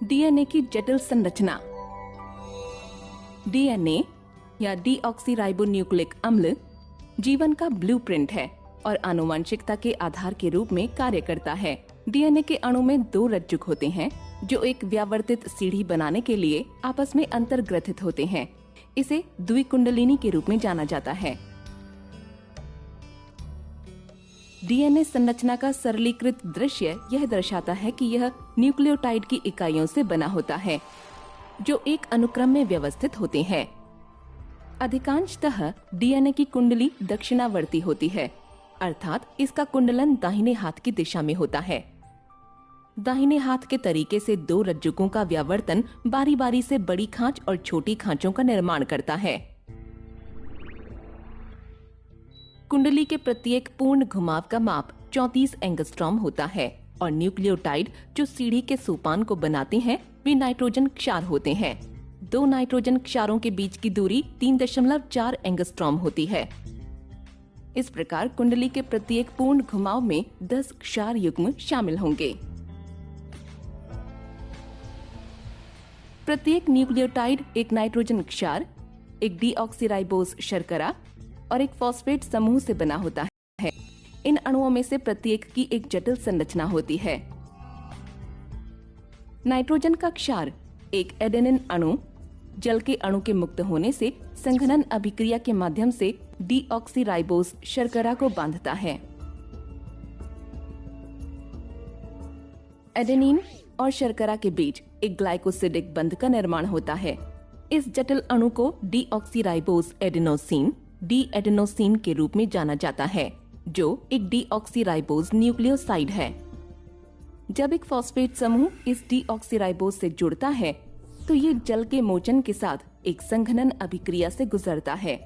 DNA की जटिल संरचना। डीएनए या डीऑक्सीराइबोन्यूक्लिक अम्ल जीवन का ब्लूप्रिंट है और आनुवंशिकता के आधार के रूप में कार्य करता है। डीएनए के अणु में 2 रज्जुक होते हैं जो एक व्यावर्तित सीढ़ी बनाने के लिए आपस में अंतर्ग्रथित होते हैं। इसे द्विकुंडलिनी के रूप में जाना जाता है। डीएनए संरचना का सरलीकृत दृश्य यह दर्शाता है कि यह न्यूक्लियोटाइड की इकाइयों से बना होता है जो एक अनुक्रम में व्यवस्थित होते हैं। अधिकांशतः डीएनए की कुंडली दक्षिणावर्ती होती है, अर्थात इसका कुंडलन दाहिने हाथ की दिशा में होता है। दाहिने हाथ के तरीके से 2 रज्जुकों का व्यावर्तन बारी बारी से बड़ी खांच और छोटी खांचों का निर्माण करता है। कुंडली के प्रत्येक पूर्ण घुमाव का माप 34 एंगस्ट्रॉम होता है और न्यूक्लियोटाइड जो सीढ़ी के सोपान को बनाते हैं वे नाइट्रोजन क्षार होते हैं। 2 नाइट्रोजन क्षारों के बीच की दूरी 3.4 एंगस्ट्रॉम होती है। इस प्रकार कुंडली के प्रत्येक पूर्ण घुमाव में 10 क्षार युग्म शामिल होंगे। प्रत्येक न्यूक्लियोटाइड एक नाइट्रोजन क्षार, एक डीऑक्सीराइबोस शर्करा और एक फॉस्फेट समूह से बना होता है। इन अणुओं में से प्रत्येक की एक जटिल संरचना होती है। नाइट्रोजन का क्षार एक एडेनिन अणु जल के अणु के मुक्त होने से संघनन अभिक्रिया के माध्यम से डीऑक्सीराइबोस शर्करा को बांधता है। एडेनिन और शर्करा के बीच एक ग्लाइकोसिडिक बंध का निर्माण होता है। इस जटिल अणु को डीऑक्सीराइबोस एडेनोसिन डी एडेनोसिन के रूप में जाना जाता है, जो एक डीऑक्सीराइबोस न्यूक्लियोसाइड है। जब एक फॉस्फेट समूह इस डीऑक्सीराइबोस से जुड़ता है तो ये जल के मोचन के साथ एक संघनन अभिक्रिया से गुजरता है।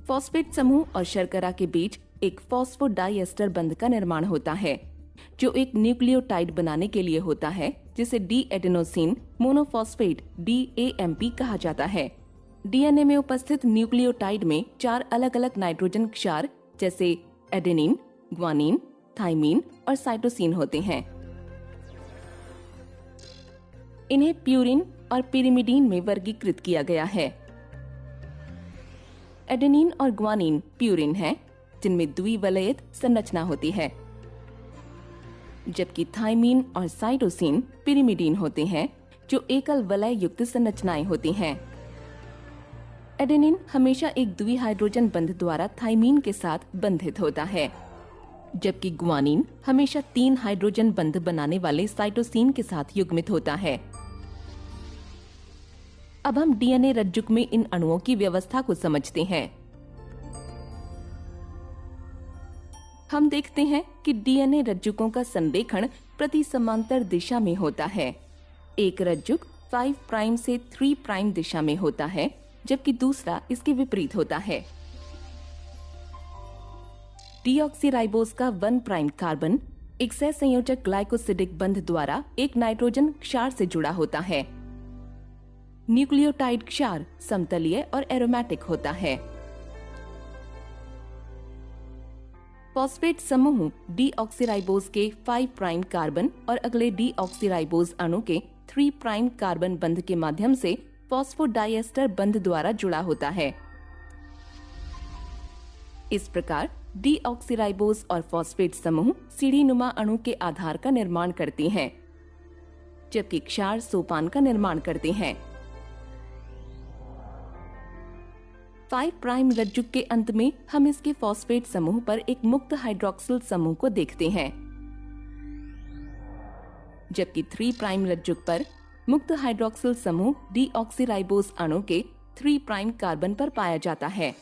फॉस्फेट समूह और शर्करा के बीच एक फॉस्फोडाइएस्टर बंध का निर्माण होता है जो एक न्यूक्लियोटाइड बनाने के लिए होता है, जिसे डी एडेनोसिन मोनोफॉस्फेट DAMP कहा जाता है। डीएनए में उपस्थित न्यूक्लियोटाइड में 4 अलग अलग नाइट्रोजन क्षार जैसे एडेनिन, ग्वानिन, थाइमीन और साइटोसिन होते हैं। इन्हें प्यूरिन और पिरिमिडीन में वर्गीकृत किया गया है। एडेनिन और ग्वानिन प्यूरिन है जिनमें द्विवलयित संरचना होती है, जबकि थाइमीन और साइटोसिन पिरिमिडीन होते हैं जो एकल वलय युक्त संरचनाएं होती हैं। एडेनिन हमेशा एक द्विहाइड्रोजन बंध द्वारा थाइमीन के साथ बंधित होता है, जबकि ग्वानिन हमेशा 3 हाइड्रोजन बंध बनाने वाले साइटोसिन के साथ युग्मित होता है। अब हम डीएनए रज्जुक में इन अणुओं की व्यवस्था को समझते हैं। हम देखते हैं कि डीएनए रज्जुकों का संरेखण प्रति समांतर दिशा में होता है। एक रज्जुक 5 प्राइम से 3 प्राइम दिशा में होता है, जबकि दूसरा इसके विपरीत होता है। डीऑक्सीराइबोस का 1 प्राइम कार्बन एक सहसंयोजक ग्लाइकोसिडिक बंध द्वारा एक नाइट्रोजन क्षार से जुड़ा होता है। न्यूक्लियोटाइड क्षार समतलीय और एरोमेटिक होता है। फॉस्फेट समूह डीऑक्सीराइबोस के 5 प्राइम कार्बन और अगले डीऑक्सीराइबोस अणु के 3 प्राइम कार्बन बंध के माध्यम से फॉस्फोडाइएस्टर बंध द्वारा जुड़ा होता है। इस प्रकार डीऑक्सीराइबोस और फॉस्फेट समूह सीढ़ीनुमा अणु के आधार का निर्माण करते हैं, जबकि क्षार सोपान का निर्माण करते हैं। 5 प्राइम रज्जुक के अंत में हम इसके फॉस्फेट समूह पर एक मुक्त हाइड्रोक्सिल समूह को देखते हैं, जबकि 3 प्राइम रज्जुक पर मुक्त हाइड्रोक्सिल समूह डीऑक्सीराइबोस अणु के 3 प्राइम कार्बन पर पाया जाता है।